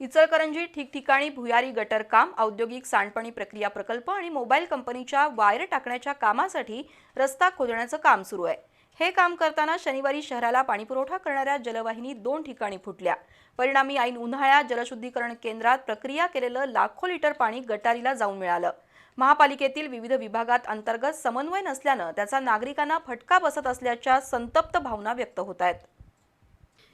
इचलकरंजी ठिकठिकाणी भुयारी गटर काम, औद्योगिक सांडपाणी प्रक्रिया प्रकल्प आणि मोबाईल कंपनीच्या वायर टाकण्याच्या कामासाठी रस्ता खोदण्याचं काम सुरू आहे। हे काम करताना शनिवारी शहराला पाणीपुरवठा करणाऱ्या जलवाहिनी 2 ठिकाणी फुटल्या। परिणामी ऐन उन्हाळ्यात जलशुद्धीकरण केंद्रात प्रक्रिया केलेलं लाखो लिटर पाणी गटारीला जाऊन मिळालं। महापालिकेतील विविध विभागात अंतर्गत समन्वय नसल्यानं त्याचा नागरिकांना फटका बसत असल्याच्या संतप्त भावना व्यक्त होत आहेत।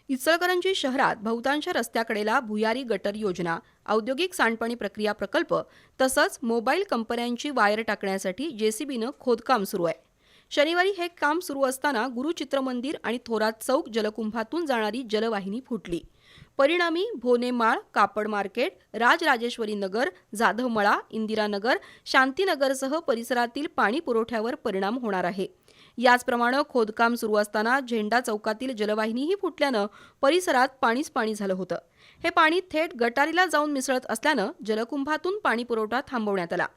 इचलकरंजी शहरात बहुतांश रस्त्याकडेला भुयारी गटर योजना, औद्योगिक सांडपाणी प्रक्रिया प्रकल्प तसंच मोबाईल कंपन्यांची वायर टाकण्यासाठी जेसीबीनं खोदकाम सुरू आहे। शनिवारी हे काम सुरू असताना गुरुचित्र मंदिर आणि थोरात चौक जलकुंभातून जाणारी जलवाहिनी फुटली। परिणामी भोनेमाळ, कापड मार्केट, राजराजेश्वरी नगर, जाधवमळा, इंदिरानगर, शांतीनगरसह परिसरातील पाणी पुरवठ्यावर परिणाम होणार आहे। याचप्रमाणे खोदकाम सुरू असताना झेंडा चौकातील जलवाहिनीही फुटल्यानं परिसरात पाणीच पाणी झालं होतं। हे पाणी थेट गटारीला जाऊन मिसळत असल्यानं जलकुंभातून पाणी पुरवठा थांबवण्यात आला।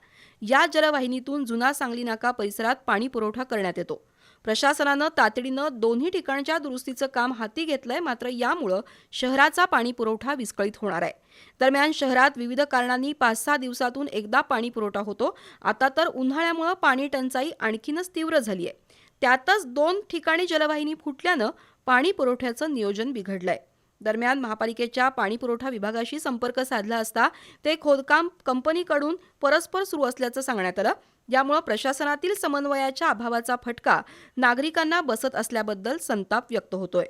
या जलवाहिनीतून जुना सांगली नाका परिसरात पाणी पुरवठा करण्यात येतो। प्रशासनानं तातडीनं दोन्ही ठिकाणच्या दुरुस्तीचं काम हाती घेतलंय, मात्र यामुळे शहराचा पाणी पुरवठा विस्कळीत होणार आहे। दरम्यान शहरात विविध कारणांनी 5-6 दिवसातून एकदा पाणी पुरवठा होतो। आता तर उन्हाळ्यामुळे पाणी टंचाई आणखीनच तीव्र झाली आहे। त्यातच 2 ठिकाणी जलवाहिनी फुटल्यानं पाणी पुरवठ्याचं नियोजन बिघडलंय। दरम्यान महापालिकेच्या पाणी पुरवठा विभागाशी संपर्क साधला असता ते खोदकाम कंपनीकडून परस्पर सुरू असल्याचं सांगण्यात आलं। यामुळे प्रशासनातील समन्वयाच्या अभावाचा फटका नागरिकांना बसत असल्याबद्दल संताप व्यक्त होतोय।